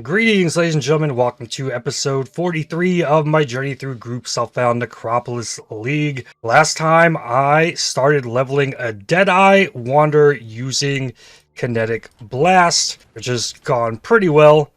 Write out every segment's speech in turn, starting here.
Greetings, ladies and gentlemen. Welcome to episode 43 of my journey through Group Self-Found Necropolis League. Last time I started leveling a Deadeye Wander using Kinetic Blast, which has gone pretty well.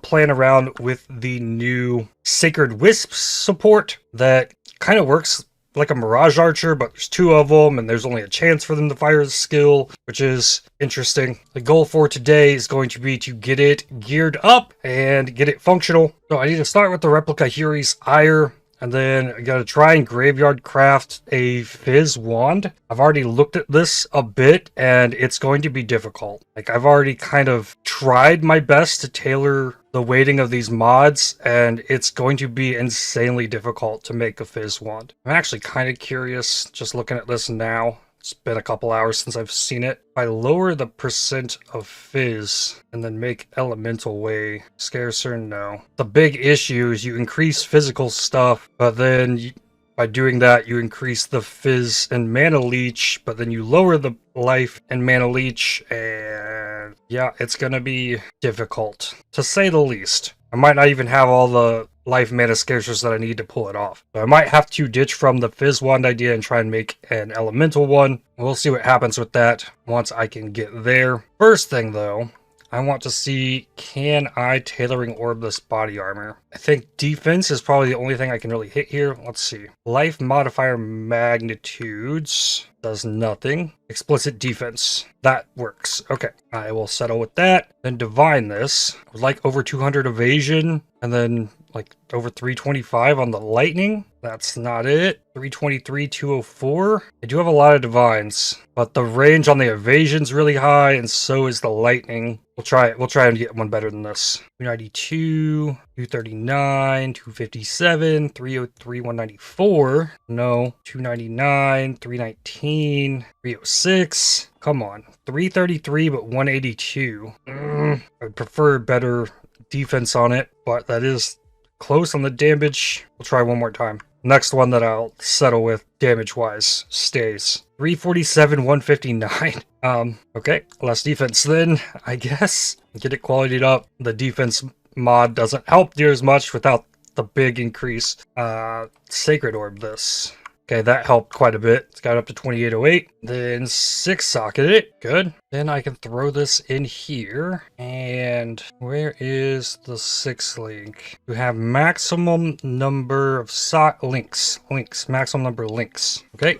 Playing around with the new Sacred Wisp support that kind of works like a Mirage Archer, but there's two of them and there's only a chance for them to fire the skill, which is interesting. The goal for today is going to be to get it geared up and get it functional. So I need to start with the replica Hyrri's Ire, and then I gotta try and graveyard craft a Phys wand. I've already looked at this a bit and it's going to be difficult. Like, I've already kind of tried my best to tailor the weighting of these mods, and it's going to be insanely difficult to make a Phys wand. I'm actually kind of curious just looking at this now. It's been a couple hours since I've seen it. If I lower the percent of Phys and then make elemental way scarcer, no. The big issue is you increase physical stuff, but then by doing that you increase the Phys and mana leech, but then you lower the life and mana leech, and yeah, it's gonna be difficult, to say the least. I might not even have all the life mana scarcers that I need to pull it off. So I might have to ditch from the Phys wand idea and try and make an elemental one. We'll see what happens with that once I can get there. First thing though, I want to see, can I tailoring orb this body armor? I think defense is probably the only thing I can really hit here. Let's see. Life modifier magnitudes does nothing. Explicit defense. That works. Okay, I will settle with that. Then divine this. I would like over 200 evasion, and then like over 325 on the lightning. That's not it. 323, 204. I do have a lot of divines, but the range on the evasion's really high, and so is the lightning. We'll try and get one better than this. 292, 239, 257, 303, 194. No, 299, 319, 306. Come on. 333, but 182. I'd prefer better defense on it, but that is close on the damage. We'll try one more time. Next one that I'll settle with damage-wise stays. 347, 159. Okay, less defense then, I guess. Get it qualityed up. The defense mod doesn't help near as much without the big increase. Sacred Orb this. Okay, that helped quite a bit. It's got up to 2808. Then 6-socket it. Good. Then I can throw this in here. And where is the 6-link? You have maximum number of links. Maximum number of links. Okay.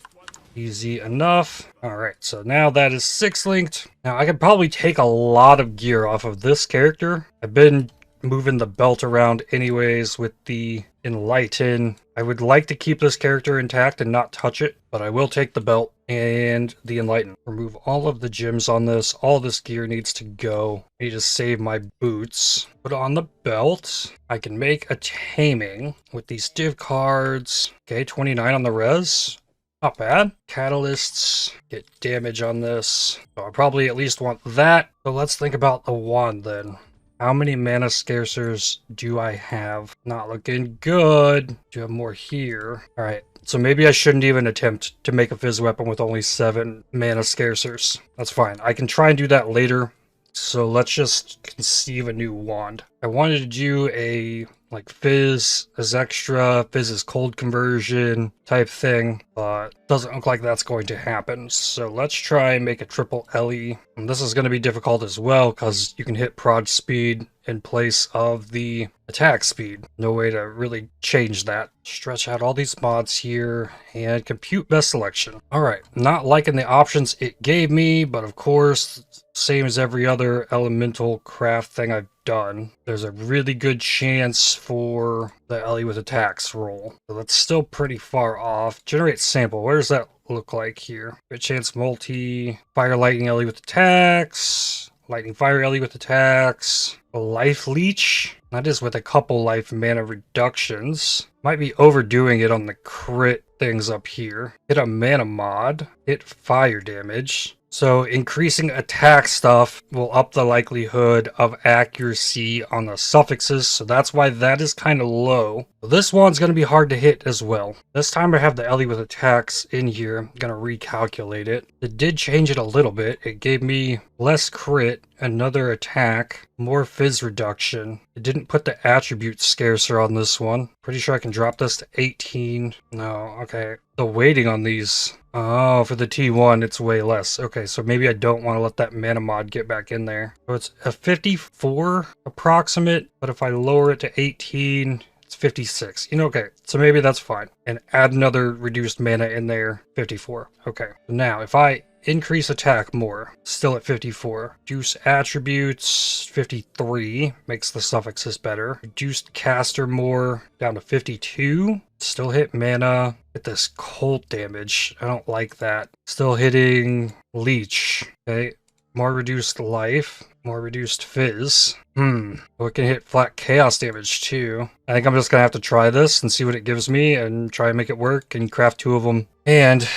Easy enough. Alright, so now that is 6-linked. Now I could probably take a lot of gear off of this character. I've been moving the belt around anyways with the Enlighten. I would like to keep this character intact and not touch it, but I will take the belt and the Enlighten. Remove all of the gems on this. All this gear needs to go. I need to save my boots. Put on the belt. I can make a taming with these div cards. Okay, 29 on the res. Not bad. Catalysts, get damage on this. So I probably at least want that. So let's think about the wand then. How many mana scarcers do I have? Not looking good. Do you have more here? Alright, so maybe I shouldn't even attempt to make a Phys weapon with only 7 mana scarcers. That's fine. I can try and do that later. So let's just conceive a new wand. I wanted to do a like Phys as extra, Phys as cold conversion type thing, but doesn't look like that's going to happen. So let's try and make a triple LE. And this is going to be difficult as well because you can hit prod speed in place of the attack speed. No way to really change that. Stretch out all these mods here and compute best selection. Alright, not liking the options it gave me, but of course, same as every other elemental craft thing I've done, there's a really good chance for the LE with attacks roll. So that's still pretty far off. Generate sample, where does that look like here? Good chance multi, fire lightning LE with attacks, lightning fire LE with attacks, a life leech. That is with a couple life mana reductions. Might be overdoing it on the crit things up here. Hit a mana mod, hit fire damage. So increasing attack stuff will up the likelihood of accuracy on the suffixes, so that's why that is kind of low. This one's going to be hard to hit as well. This time I have the LE with attacks in here. I'm going to recalculate it. It did change it a little bit. It gave me less crit, another attack, more Phys reduction. It didn't put the attribute scarcer on this one. Pretty sure I can drop this to 18. No, okay. The weighting on these. Oh, for the T1, it's way less. Okay, so maybe I don't want to let that mana mod get back in there. So it's a 54 approximate, but if I lower it to 18, it's 56. You know, okay, so maybe that's fine. And add another reduced mana in there, 54. Okay, now if I increase attack more, still at 54. Reduce attributes, 53, makes the suffixes better. Reduced caster more, down to 52. Still hit mana, hit this cold damage. I don't like that. Still hitting leech, okay. More reduced life, more reduced Phys. Oh, it can hit flat chaos damage too. I think I'm just gonna have to try this and see what it gives me and try and make it work and craft 2 of them. And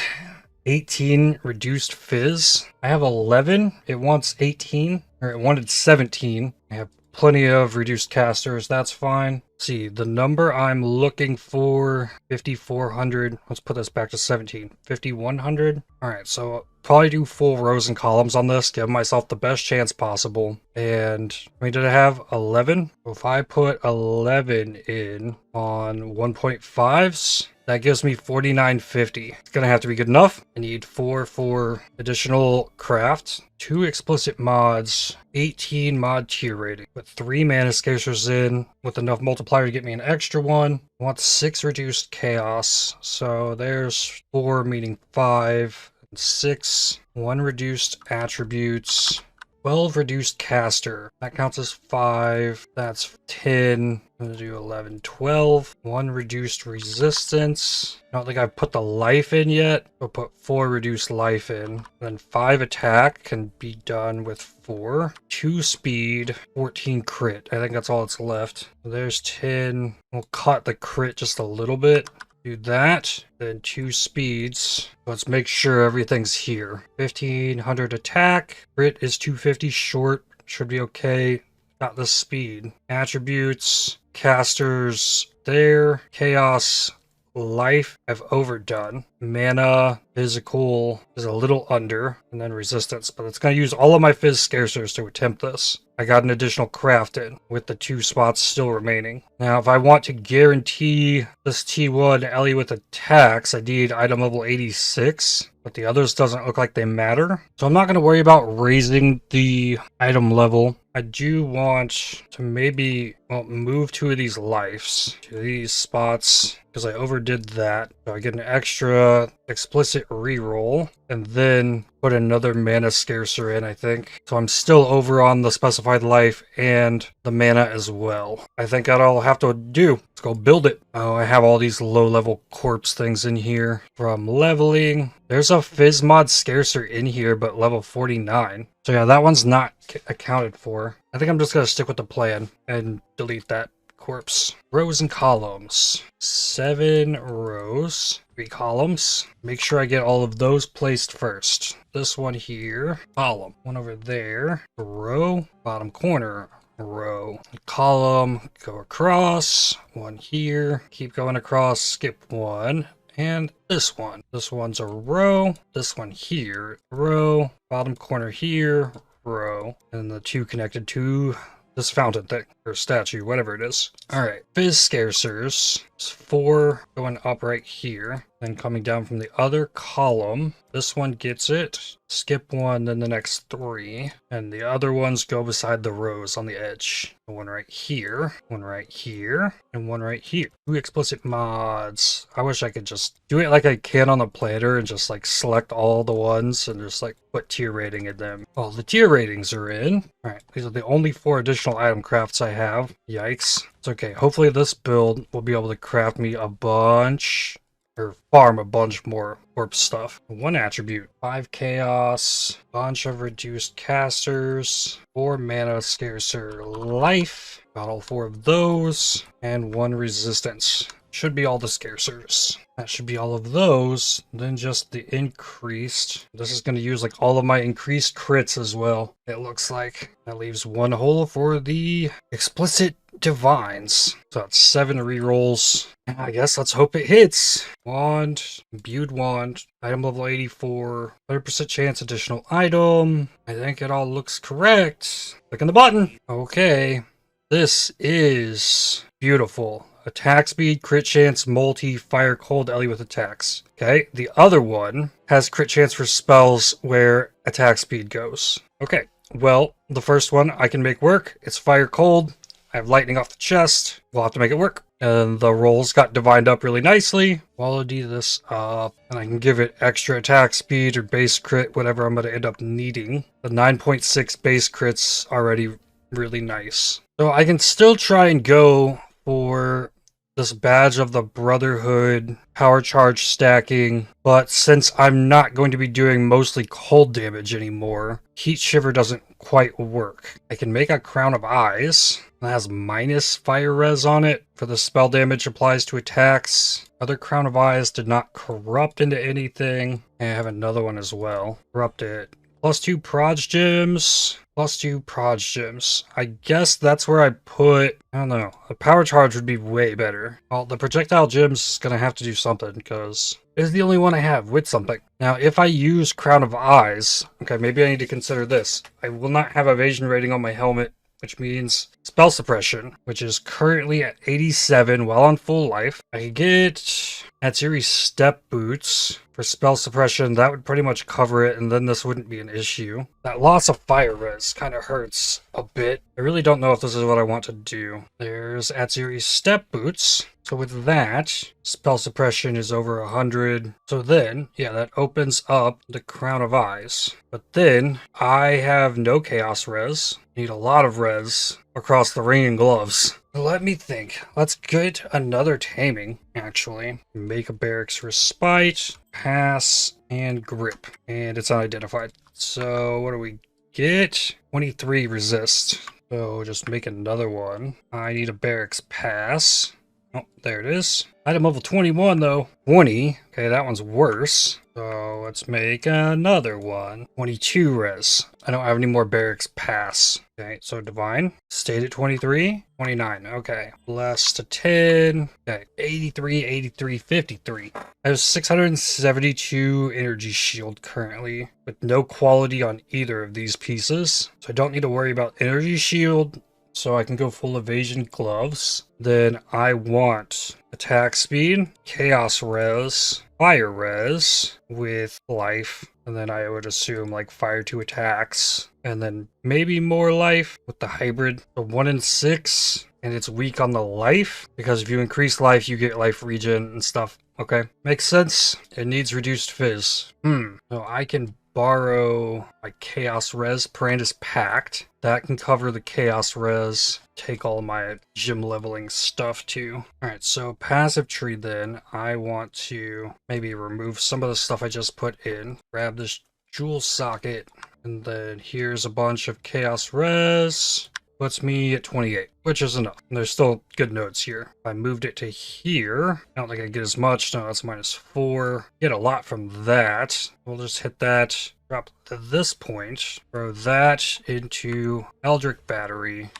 18 reduced Phys. I have 11. It wants 18, or it wanted 17. I have plenty of reduced casters. That's fine. Let's see, the number I'm looking for, 5,400. Let's put this back to 17. 5,100. All right, so probably do full rows and columns on this, give myself the best chance possible. And I mean, did I have 11? So if I put 11 in on 1.5s, that gives me 4950. It's gonna have to be good enough. I need 4 for additional craft, 2 explicit mods, 18 mod tier rating. Put 3 mana scarcers in with enough multiplier to get me an extra one. I want 6 reduced chaos. So there's 4, meaning 5, 6, 1 reduced attributes, 12 reduced caster. That counts as 5. That's 10. I'm gonna do 11, 12. 1 reduced resistance. I don't think I've put the life in yet. I'll put 4 reduced life in. Then 5 attack can be done with 4. 2 speed, 14 crit. I think that's all that's left. There's 10. We'll cut the crit just a little bit. Do that, then 2 speeds. Let's make sure everything's here. 1500 attack. Crit is 250 short. Should be okay. Got the speed. Attributes, casters there. Chaos, life, I've overdone. Mana, physical is a little under. And then resistance. But it's going to use all of my Phys scarcers to attempt this. I got an additional craft in with the 2 spots still remaining. Now, if I want to guarantee this T1 Ellie with attacks, I need item level 86, but the others doesn't look like they matter. So I'm not going to worry about raising the item level. I do want to maybe, well, move 2 of these lives to these spots because I overdid that. So I get an extra explicit reroll and then put another mana scarcer in, I think. So I'm still over on the specified life and the mana as well. I think that's all I'll have to do. Let's go build it. Oh, I have all these low level corpse things in here from leveling. There's a Phys mod scarcer in here, but level 49. So yeah, that one's not accounted for. I think I'm just gonna stick with the plan and delete that corpse. Rows and columns. 7 rows, 3 columns. Make sure I get all of those placed first. This one here, column. One over there, row, bottom corner, row. Column, go across. One here, keep going across, skip one. And this one. This one's a row. This one here, row. Bottom corner here, row. And the 2 connected to this fountain thing, or statue, whatever it is. Alright, Phys scarcers. 4 going up right here. Then coming down from the other column. This one gets it. Skip one, then the next 3. And the other ones go beside the rows on the edge. One right here, one right here, and one right here. 2 explicit mods. I wish I could just do it like I can on the planner and just like select all the ones and just like put tier rating in them. All the tier ratings are in. Alright, these are the only 4 additional item crafts I have. Yikes. It's okay. Hopefully this build will be able to craft me a bunch, or farm a bunch more corpse stuff. 1 attribute, 5 chaos, bunch of reduced casters, 4 mana scarcer life, got all 4 of those, and 1 resistance. Should be all the scarcers. That should be all of those. Then just the increased. This is going to use like all of my increased crits as well. It looks like that leaves 1 hole for the explicit divines. So that's 7 rerolls. I guess let's hope it hits. Wand, imbued wand, item level 84, 100% chance additional item. I think it all looks correct. Clicking the button. Okay, this is beautiful. Attack speed, crit chance, multi, fire, cold, Ellie with attacks. Okay, the other one has crit chance for spells where attack speed goes. Okay, well, the first one I can make work. It's fire, cold. I have lightning off the chest. We'll have to make it work. And the rolls got divined up really nicely. Quality this up. And I can give it extra attack speed or base crit, whatever I'm going to end up needing. The 9.6 base crit's already really nice. So I can still try and go for this badge of the Brotherhood, power charge stacking, but since I'm not going to be doing mostly cold damage anymore, heat shiver doesn't quite work. I can make a crown of eyes that has minus fire res on it for the spell damage applies to attacks. Other crown of eyes did not corrupt into anything. And I have another one as well. Corrupted. +2 proj gems. +2 proj gems. I guess that's where I put, I don't know, a power charge would be way better. Well, the projectile gems is going to have to do something because it is the only one I have with something. Now, if I use Crown of Eyes, okay, maybe I need to consider this. I will not have evasion rating on my helmet, which means spell suppression, which is currently at 87 while on full life. I could get Hyrri step boots for spell suppression. That would pretty much cover it, and then this wouldn't be an issue. That loss of fire res kind of hurts a bit. I really don't know if this is what I want to do. There's Hyrri step boots. So with that, spell suppression is over 100. So then, yeah, that opens up the Crown of Eyes. But then, I have no chaos res. Need a lot of res across the ring and gloves. Let me think. Let's get another taming, actually. Make a barracks respite, pass, and grip. And it's unidentified. So what do we get? 23 resist. So just make another one. I need a barracks pass. Oh, there it is. Item level 21 though. 20. Okay, that one's worse. So let's make another one. 22 res. I don't have any more barracks pass. Okay, so divine. Stayed at 23. 29. Okay. Blessed to 10. Okay. 83, 83, 53. I have 672 energy shield currently with no quality on either of these pieces. So I don't need to worry about energy shield. So I can go full evasion gloves. Then I want attack speed, chaos res, fire res with life. And then I would assume like fire 2 attacks. And then maybe more life with the hybrid. So 1 in 6. And it's weak on the life. Because if you increase life, you get life regen and stuff. Okay. Makes sense. It needs reduced Phys. So I can borrow my chaos res. Parandus Pact. That can cover the chaos res. Take all my gym leveling stuff too. Alright, so passive tree then. I want to maybe remove some of the stuff I just put in. Grab this jewel socket. And then here's a bunch of chaos res. Puts me at 28, which is enough. And there's still good nodes here. If I moved it to here, I don't think I get as much. No, that's -4. Get a lot from that. We'll just hit that. Drop to this point. Throw that into Eldritch Battery.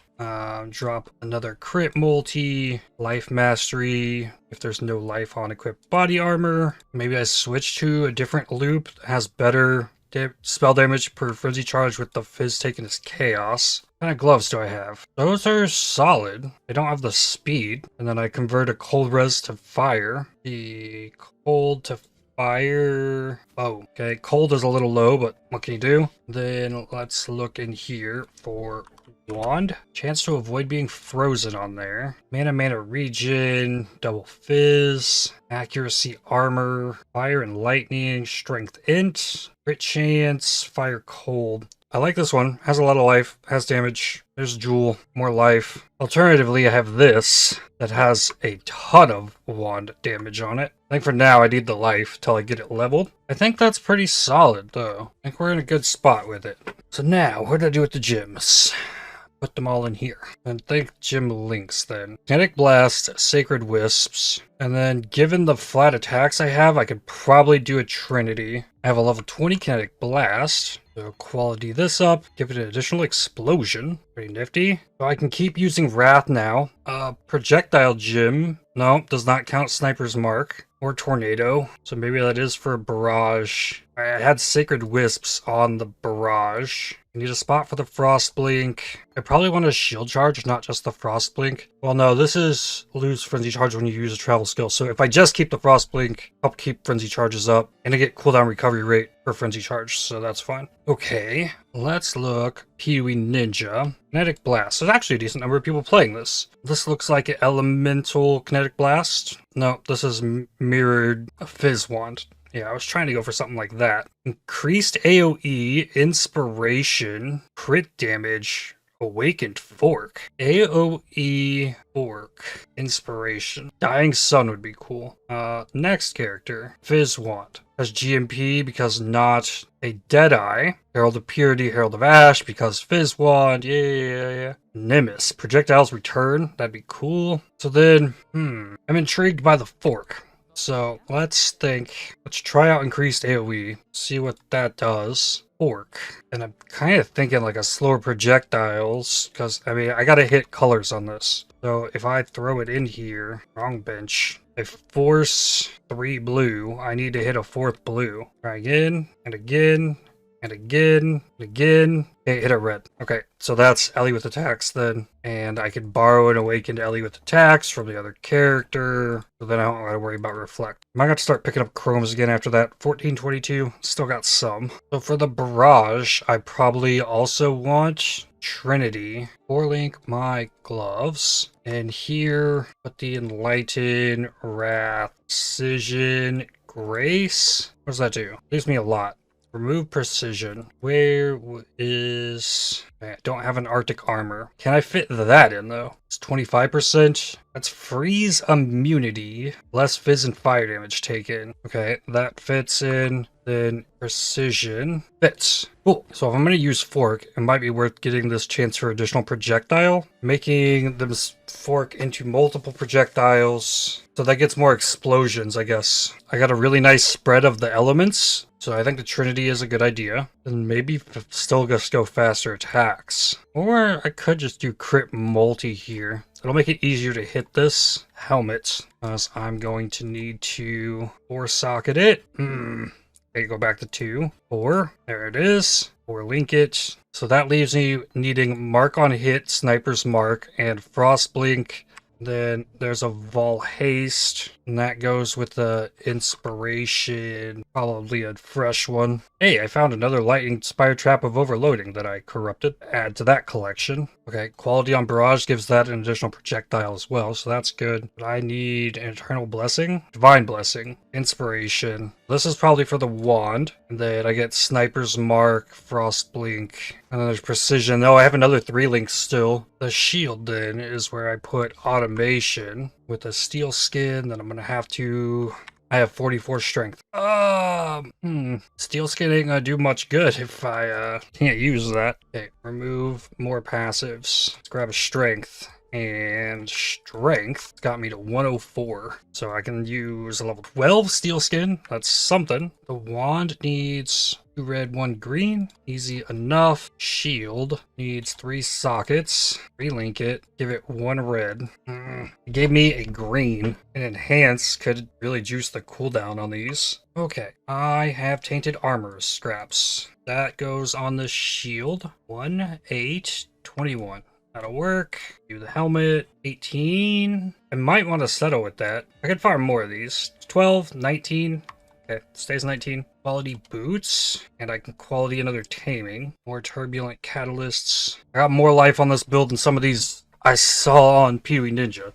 Drop another crit multi, life mastery, if there's no life on equipped body armor. Maybe I switch to a different loop that has better spell damage per frenzy charge with the Phys taking his chaos. What kind of gloves do I have? Those are solid. They don't have the speed. And then I convert a cold res to fire. The cold to fire. Oh, okay. Cold is a little low, but what can you do? Then let's look in here for wand. Chance to avoid being frozen on there. Mana regen. Double Phys. Accuracy armor. Fire and lightning. Strength int. Crit chance. Fire cold. I like this one. Has a lot of life. Has damage. There's Jewel. More life. Alternatively, I have this that has a ton of wand damage on it. I think for now I need the life till I get it leveled. I think that's pretty solid though. I think we're in a good spot with it. So now, what do I do with the gems? Put them all in here. And think gym links then. Kinetic Blast, Sacred Wisps. And then given the flat attacks I have, I could probably do a Trinity. I have a level 20 Kinetic Blast. So quality this up, give it an additional explosion. Pretty nifty. So I can keep using Wrath now. Projectile Gym. No, does not count Sniper's Mark or Tornado. So maybe that is for Barrage. I had Sacred Wisps on the Barrage. I need a spot for the Frost Blink. I probably want a Shield Charge, not just the Frost Blink. Well, no, this is lose Frenzy Charge when you use a travel skill. So if I just keep the Frost Blink, help keep Frenzy Charges up. And I get cooldown recovery rate for Frenzy Charge, so that's fine. Okay, let's look. Pee-wee Ninja. Kinetic Blast. There's actually a decent number of people playing this. This looks like an Elemental Kinetic Blast. No, this is mirrored Phys wand. Yeah, I was trying to go for something like that. Increased AoE, Inspiration, Crit Damage, Awakened Fork. AoE Fork, Inspiration. Dying Sun would be cool. Next character, Phys wand. Has GMP because not a Deadeye. Herald of Purity, Herald of Ash because Phys wand. Yeah. Nimbus, Projectiles Return. That'd be cool. So then, I'm intrigued by the fork. So let's try out increased AoE, see what that does. Fork. And I'm kind of thinking like a slower projectiles, because I mean, I gotta hit colors on this. So if I throw it in here, wrong bench, I force 3 blue, I need to hit a 4th blue. Try again, and again, and again, and again. Okay, hit a red. Okay, so that's Ellie with attacks then. And I could borrow an awakened Ellie with attacks from the other character. So then I don't gotta worry about reflect. I might have to start picking up chromes again after that. 1422, still got some. So for the barrage, I probably also want Trinity. 4-link my gloves. And here, put the Enlighten, Wrath, Precision, Grace. What does that do? Leaves me a lot. Remove precision. Where is... I don't have an Arctic armor. Can I fit that in though? It's 25%. That's freeze immunity. Less fizz and fire damage taken. Okay, that fits in. Then precision fits. Cool. So if I'm going to use fork, it might be worth getting this chance for additional projectile. Making this fork into multiple projectiles. So that gets more explosions, I guess. I got a really nice spread of the elements. So I think the Trinity is a good idea. And maybe still just go faster attacks. Or I could just do crit multi here. It'll make it easier to hit this helmet. As I'm going to need to 4-socket it. Okay, go back to 2. 4. There it is. 4-link it. So that leaves me needing Mark on Hit, Sniper's Mark, and Frost Blink. Then there's a Vol Haste, and that goes with the Inspiration, probably a fresh one. Hey, I found another Lightning Spire Trap of Overloading that I corrupted. Add to that collection. Okay, Quality on Barrage gives that an additional projectile as well, so that's good. But I need an Eternal Blessing, Divine Blessing, Inspiration. This is probably for the wand, and then I get Sniper's Mark, Frost Blink, and then there's Precision. Oh, I have another 3 links still. The shield then is where I put Automation with a Steel Skin. Then I'm gonna have to... I have 44 strength. Steel Skin ain't gonna do much good if I can't use that. Okay, remove more passives. Let's grab a strength. And strength got me to 104. So I can use a level 12 Steel Skin. That's something. The wand needs 2 red, 1 green. Easy enough. Shield needs 3 sockets. Relink it. Give it 1 red. It gave me a green. And enhance could really juice the cooldown on these. Okay. I have tainted armor scraps. That goes on the shield. 1, 8, 21. That'll work. Do the helmet. 18. I might want to settle with that. I could farm more of these. 12, 19. Okay, stays 19. Quality boots. And I can quality another taming. More turbulent catalysts. I got more life on this build than some of these I saw on Pee-wee Ninja.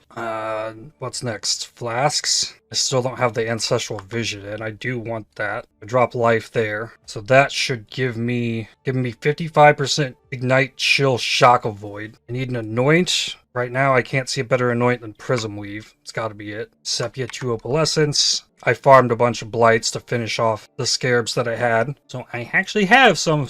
What's next? Flasks. I still don't have the Ancestral Vision, and I do want that. I drop life there. So that should give me 55% Ignite, Chill, Shock Avoid. I need an Anoint. Right now, I can't see a better Anoint than Prism Weave. It's gotta be it. Sepia 2 Opalescence. I farmed a bunch of Blights to finish off the Scarabs that I had. So I actually have some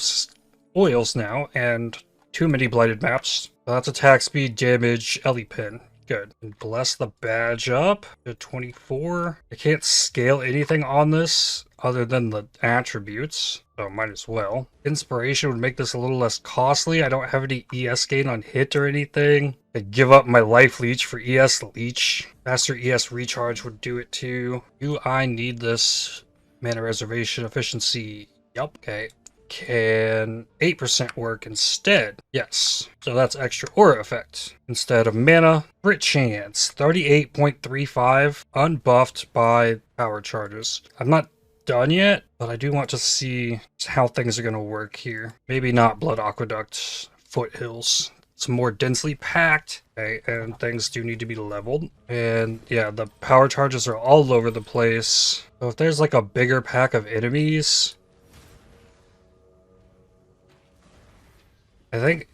oils now, and too many Blighted Maps. That's attack speed, damage, Ellie Pin. Good. And bless the badge up to 24. I can't scale anything on this other than the attributes, so might as well. Inspiration would make this a little less costly. I don't have any ES gain on hit or anything. I give up my life leech for ES leech. Faster ES recharge would do it too. Do I need this? Mana reservation efficiency. Yup. Okay. Can 8% work instead? Yes. So that's extra aura effect. Instead of mana, crit chance. 38.35 unbuffed by power charges. I'm not done yet, but I do want to see how things are going to work here. Maybe not Blood Aqueduct foothills. It's more densely packed, okay, and things do need to be leveled. And yeah, the power charges are all over the place. So if there's like a bigger pack of enemies, I think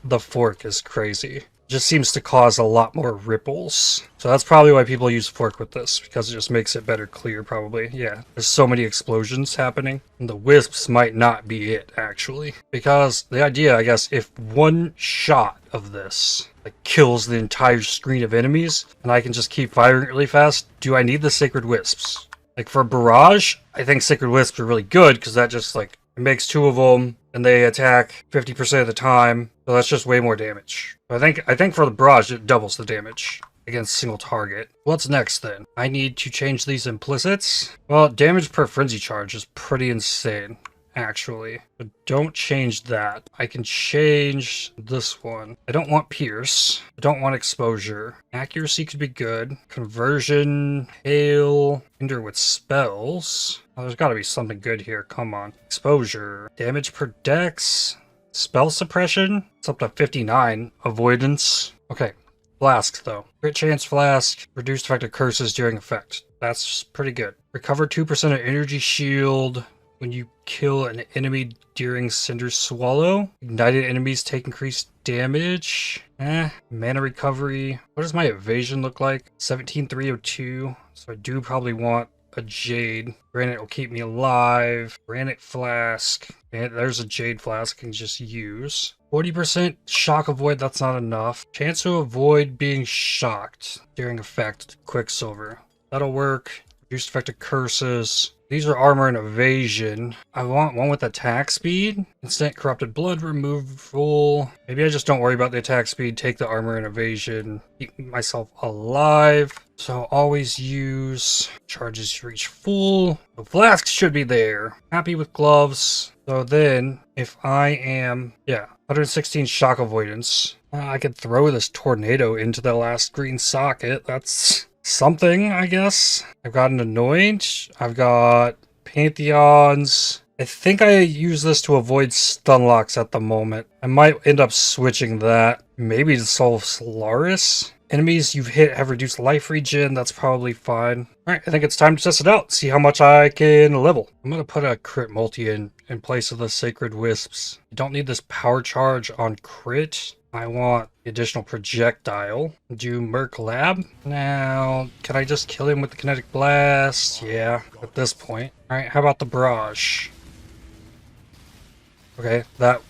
the fork is crazy. Just seems to cause a lot more ripples. So that's probably why people use fork with this, because it just makes it better clear, probably. Yeah, there's so many explosions happening. And the wisps might not be it, actually. Because the idea, I guess, if one shot of this like kills the entire screen of enemies, and I can just keep firing really fast, do I need the Sacred Wisps? Like for Barrage, I think Sacred Wisps are really good, because that just like, it makes 2 of them, and they attack 50% of the time, so that's just way more damage. So I think for the barrage, it doubles the damage against a single target. What's next then? I need to change these implicits. Well, damage per frenzy charge is pretty insane, actually. But don't change that. I can change this one. I don't want pierce. I don't want exposure. Accuracy could be good. Conversion, hail, hinder with spells. Oh, there's got to be something good here. Come on. Exposure. Damage per dex. Spell suppression. It's up to 59. Avoidance. Okay. Flask, though. Crit chance flask. Reduced effect of curses during effect. That's pretty good. Recover 2% of energy shield when you kill an enemy during Cinder Swallow. Ignited enemies take increased damage. Mana recovery. What does my evasion look like? 17,302. So I do probably want a Jade. Granite will keep me alive. Granite flask. And there's a Jade flask I can just use. 40% shock avoid, that's not enough. Chance to avoid being shocked during effect. Quicksilver. That'll work. Reduced effect of curses. These are armor and evasion. I want one with attack speed. Instant corrupted blood removal. Maybe I just don't worry about the attack speed. Take the armor and evasion. Keep myself alive. So always use charges reach full. The flask should be there. Happy with gloves. So then if I am, 116 shock avoidance. I could throw this tornado into the last green socket. That's something, I guess. I've got an Anoint. I've got Pantheons. I think I use this to avoid stun locks at the moment. I might end up switching that. Maybe to solve Solaris. Enemies you've hit have reduced life regen. That's probably fine. Alright, I think it's time to test it out. See how much I can level. I'm going to put a crit multi in place of the Sacred Wisps. You don't need this power charge on crit. I want the additional projectile. Do Merc Lab. Now, can I just kill him with the Kinetic Blast? Yeah, at this point. Alright, how about the Barrage? Okay, that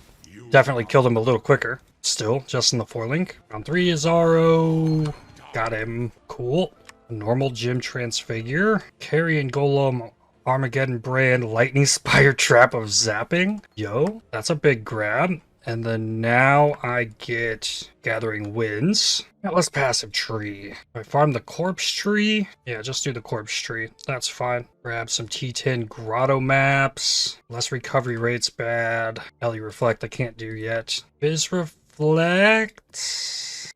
definitely killed him a little quicker. Still, just in the 4-link. Round 3 is Zaro. Got him. Cool. Normal Gym Transfigure. Carrion Golem. Armageddon Brand. Lightning Spire Trap of Zapping. Yo, that's a big grab. And then now I get Gathering Winds. Now let's passive tree. If I farm the corpse tree, yeah, just do the corpse tree. That's fine. Grab some T10 Grotto maps. Less recovery rate's bad. Ellie Reflect I can't do yet. Phys Reflect.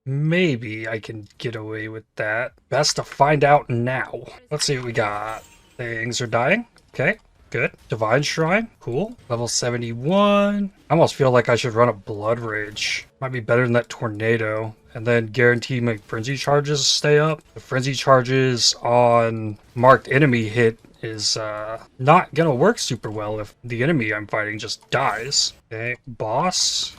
Maybe I can get away with that. Best to find out now. Let's see what we got. Things are dying. Okay. Good. Divine Shrine. Cool. Level 71. I almost feel like I should run a Blood Rage. Might be better than that Tornado. And then guarantee my Frenzy charges stay up. The Frenzy charges on marked enemy hit is not gonna work super well if the enemy I'm fighting just dies. Okay. Boss.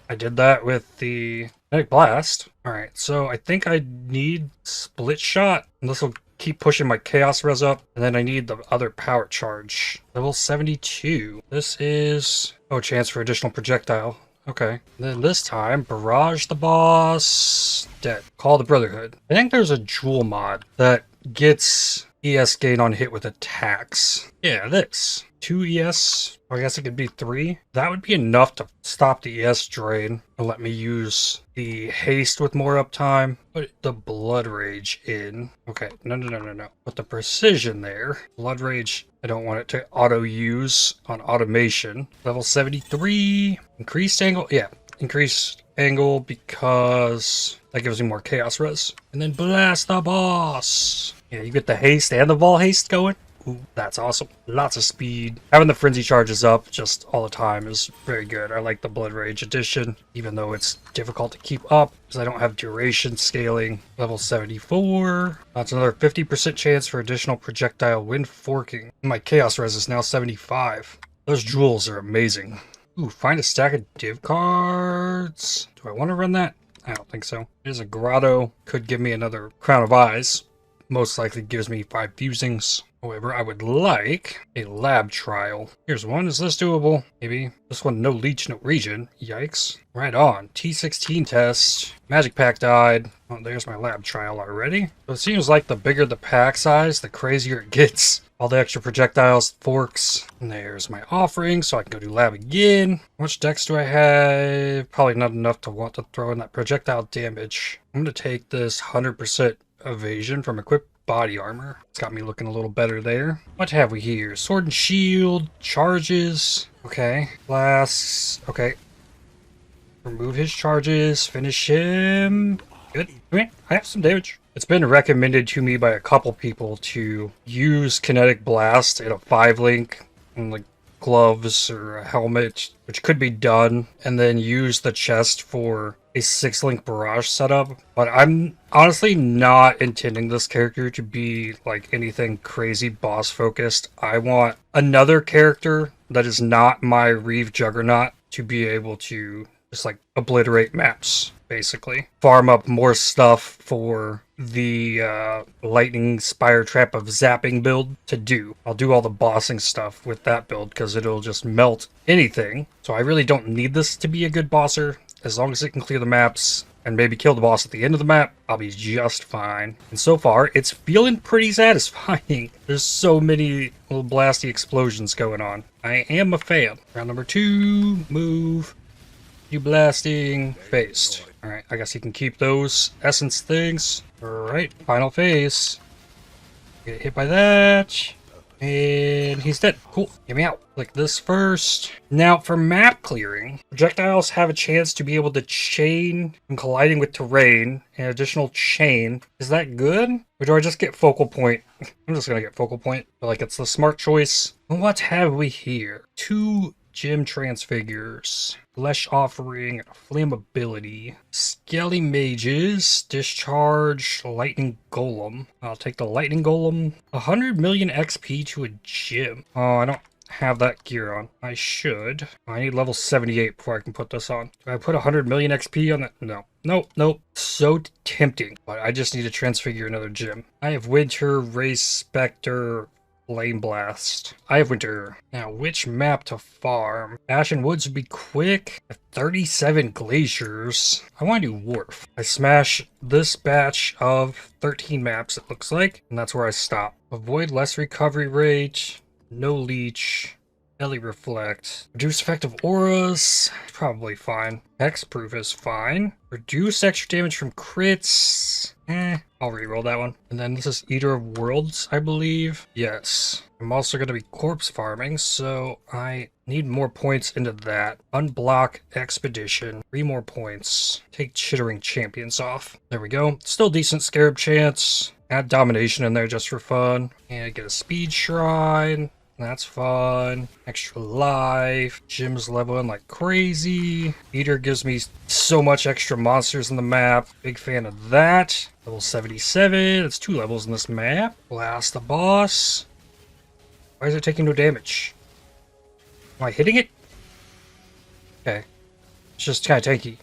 I did that with the Kinetic Blast. Alright, so I think I need Split Shot. And this will keep pushing my Chaos Res up. And then I need the other Power Charge. Level 72. This is... oh, chance for additional projectile. Okay. Then this time, barrage the boss. Dead. Call the Brotherhood. I think there's a jewel mod that gets ES gain on hit with attacks. Yeah, this. 2 ES. Or I guess it could be 3. That would be enough to stop the ES drain and let me use the haste with more uptime. Put the Blood Rage in. Okay, no. Put the precision there. Blood Rage, I don't want it to auto-use on automation. Level 73. Increased angle. Yeah, increased angle because that gives me more chaos res. And then blast the boss. Yeah, you get the haste and the Vol haste going. Ooh, that's awesome. Lots of speed. Having the frenzy charges up just all the time is very good. I like the Blood Rage edition, even though it's difficult to keep up because I don't have duration scaling. Level 74. That's another 50% chance for additional projectile wind forking. My chaos res is now 75. Those jewels are amazing. Ooh, find a stack of div cards. Do I want to run that? I don't think so. There's a grotto. Could give me another Crown of Eyes. Most likely gives me 5 fusings. However, I would like a lab trial. Here's one. Is this doable? Maybe. This one, no leech, no region. Yikes. Right on. T16 test. Magic pack died. Oh, there's my lab trial already. So it seems like the bigger the pack size, the crazier it gets. All the extra projectiles, forks. And there's my offering, so I can go do lab again. How much dex do I have? Probably not enough to want to throw in that projectile damage. I'm going to take this 100% evasion from equipped body armor. It's got me looking a little better there. What have we here? Sword and shield, charges. Okay. Flasks. Okay. Remove his charges. Finish him. Good. Okay. I have some damage. It's been recommended to me by a couple people to use Kinetic Blast in a 5-link and like gloves or a helmet, which could be done, and then use the chest for a 6-link barrage setup. But I'm honestly not intending this character to be like anything crazy boss focused. I want another character that is not my Reeve Juggernaut to be able to just like obliterate maps, basically. Farm up more stuff for the lightning spire trap of zapping build to do. I'll do all the bossing stuff with that build because it'll just melt anything. So I really don't need this to be a good bosser. As long as it can clear the maps and maybe kill the boss at the end of the map, I'll be just fine. And so far, it's feeling pretty satisfying. There's so many little blasty explosions going on. I am a fan. Round number 2, move. You blasting, faced. Alright, I guess you can keep those essence things. Alright, final phase. Get hit by that. And he's dead. Cool. Get me out. Click this first. Now, for map clearing, projectiles have a chance to be able to chain when colliding with terrain, an additional chain. Is that good? Or do I just get focal point? I'm just gonna get focal point. I feel like it's the smart choice. What have we here? 2 gem transfigures. Flesh offering, flammability. Skelly mages, discharge, lightning golem. I'll take the lightning golem. 100 million XP to a gem. Oh, I don't have that gear on. I should. I need level 78 before I can put this on. Do I put 100 million XP on that? No. Nope. So tempting. But I just need to transfigure another gem. I have Winter, Race Spectre, Flame Blast. I have Winter. Now, which map to farm? Ashen Woods would be quick. 37 Glaciers. I want to do Wharf. I smash this batch of 13 maps, it looks like, and that's where I stop. Avoid less recovery rate. No leech. Belly reflect. Reduce effective auras. Probably fine. Hexproof is fine. Reduce extra damage from crits. I'll reroll that one. And then this is Eater of Worlds, I believe. Yes. I'm also going to be corpse farming, so I need more points into that. Unblock Expedition. 3 more points. Take Chittering Champions off. There we go. Still decent Scarab chance. Add Domination in there just for fun. And get a Speed Shrine. That's fun. Extra life. Gym's leveling like crazy. Eater gives me so much extra monsters in the map. Big fan of that. Level 77. It's 2 levels in this map. Blast the boss. Why is it taking no damage? Am I hitting it? Okay. It's just kind of tanky.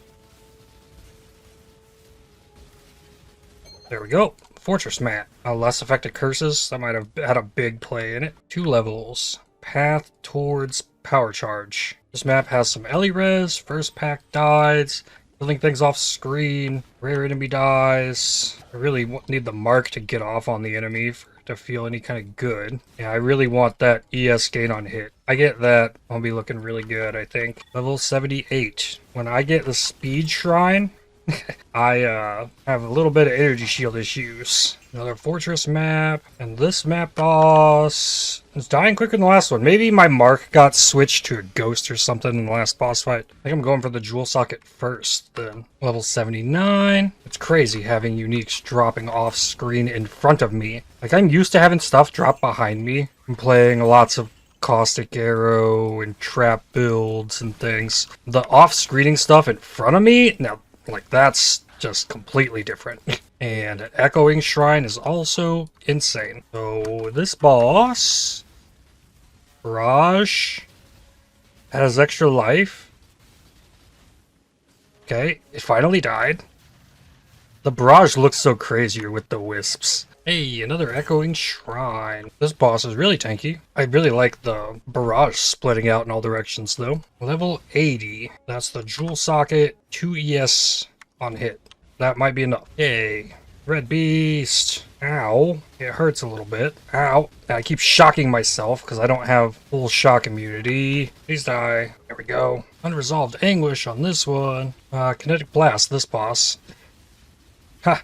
There we go. Fortress Mat. Less effective curses. That might have had a big play in it. 2 levels. Path towards power charge. This map has some Ellie res, first pack dies, killing things off screen, rare enemy dies. I really need the mark to get off on the enemy for it to feel any kind of good. Yeah, I really want that ES gain on hit. I get that, I'll be looking really good, I think. Level 78. When I get the speed shrine, I have a little bit of energy shield issues. Another fortress map, and this map boss is dying quicker than the last one. Maybe my mark got switched to a ghost or something in the last boss fight. I think I'm going for the jewel socket first then. Level 79. It's crazy having uniques dropping off screen in front of me. Like, I'm used to having stuff drop behind me. I'm playing lots of caustic arrow and trap builds and things. The off-screening stuff in front of me, now, like, that's just completely different. And an echoing shrine is also insane. So this boss, Barrage, has extra life. Okay, it finally died. The Barrage looks so crazier with the wisps. Hey, another echoing shrine. This boss is really tanky. I really like the Barrage splitting out in all directions though. Level 80. That's the jewel socket, 2 ES on hit. That might be enough. Yay. Red Beast. Ow. It hurts a little bit. Ow. I keep shocking myself because I don't have full shock immunity. Please die. There we go. Unresolved anguish on this one. Kinetic blast, this boss. Ha.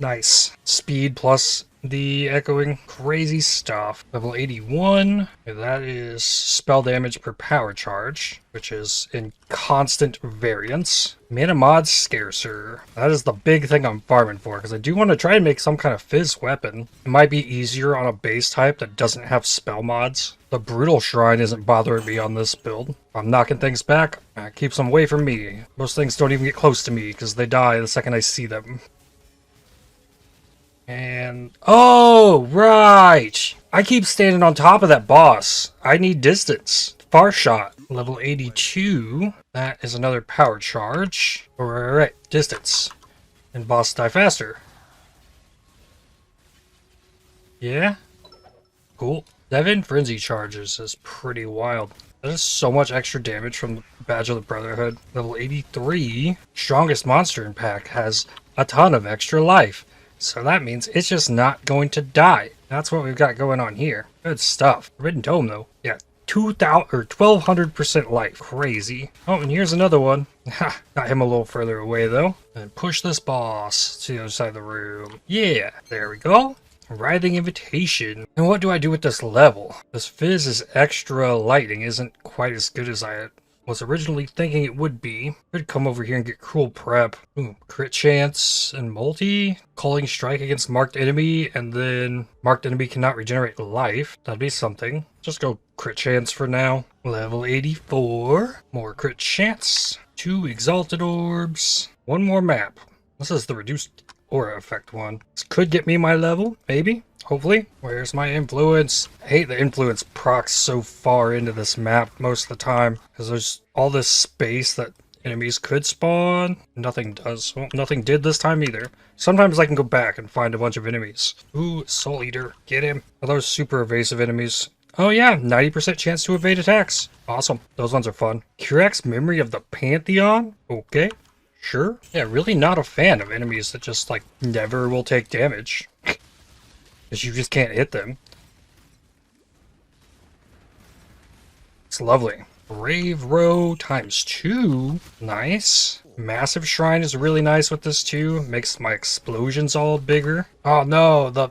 Nice. Speed plus the echoing. Crazy stuff. Level 81. That is spell damage per power charge, which is in constant variance. Mana mod scarcer. That is the big thing I'm farming for, because I do want to try and make some kind of Phys weapon. It might be easier on a base type that doesn't have spell mods. The brutal shrine isn't bothering me on this build. I'm knocking things back. It keeps them away from me. Most things don't even get close to me because they die the second I see them. And, oh, right. I keep standing on top of that boss. I need distance. Far shot. Level 82. That is another power charge. Alright, distance. And boss die faster. Yeah. Cool. 7 frenzy charges is pretty wild. That is so much extra damage from the Badge of the Brotherhood. Level 83. Strongest monster in pack has a ton of extra life. So that means it's just not going to die. That's what we've got going on here. Good stuff. Forbidden Tome, though. Yeah, 2,000 or 1,200% life. Crazy. Oh, and here's another one. Ha! Got him a little further away, though. And push this boss to the other side of the room. Yeah, there we go. Writhing Invitation. And what do I do with this level? This Phys' extra lightning isn't quite as good as I was originally thinking it would be. Could come over here and get Cruel Prep. Ooh, crit chance and multi. Calling strike against marked enemy, and then marked enemy cannot regenerate life. That'd be something. Just go crit chance for now. Level 84. More crit chance. 2 exalted orbs. 1 more map. This is the reduced aura effect one. This could get me my level, maybe. Hopefully. Where's my influence? I hate the influence procs so far into this map most of the time, because there's all this space that enemies could spawn. Nothing does. Well, nothing did this time either. Sometimes I can go back and find a bunch of enemies. Ooh, Soul Eater. Get him. Are those super evasive enemies? Oh yeah, 90% chance to evade attacks. Awesome. Those ones are fun. Curex Memory of the Pantheon? Okay. Sure. Yeah, really not a fan of enemies that just, like, never will take damage. Because you just can't hit them. It's lovely. Brave Row ×2. Nice. Massive Shrine is really nice with this too. Makes my explosions all bigger. Oh no,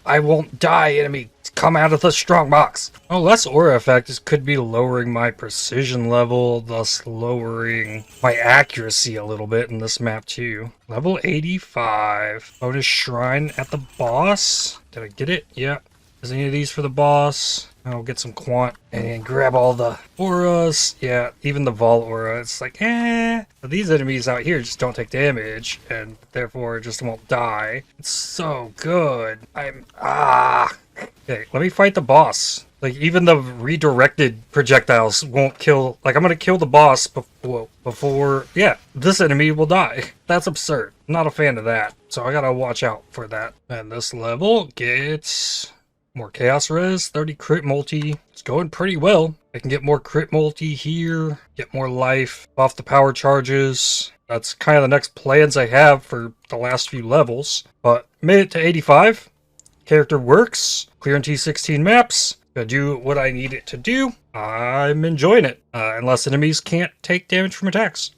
I won't die, enemy. Come out of the strong box. Oh, less aura effect could be lowering my precision level, thus lowering my accuracy a little bit in this map too. Level 85. Bonus shrine at the boss. Did I get it? Yeah. Is any of these for the boss? I'll get some quant and grab all the auras. Yeah, even the Vol aura. It's like, But these enemies out here just don't take damage and therefore just won't die. It's so good. Okay, let me fight the boss. Like, even the redirected projectiles won't kill. Like, I'm gonna kill the boss before, yeah, this enemy will die. That's absurd. I'm not a fan of that. So I gotta watch out for that. And this level gets More Chaos Res, 30 crit multi. It's going pretty well. I can get more crit multi here, get more life, buff the power charges. That's kind of the next plans I have for the last few levels. But made it to 85. Character works. Clearing T16 maps. Gonna do what I need it to do. I'm enjoying it. Unless enemies can't take damage from attacks.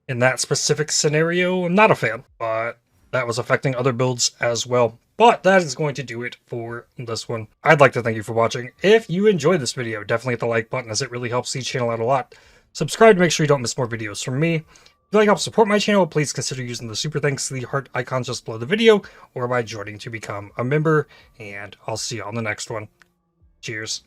In that specific scenario, I'm not a fan. But that was affecting other builds as well. But that is going to do it for this one. I'd like to thank you for watching. If you enjoyed this video, definitely hit the like button as it really helps the channel out a lot. Subscribe to make sure you don't miss more videos from me. If you'd like to help support my channel, please consider using the super thanks to the heart icons just below the video or by joining to become a member. And I'll see you on the next one. Cheers.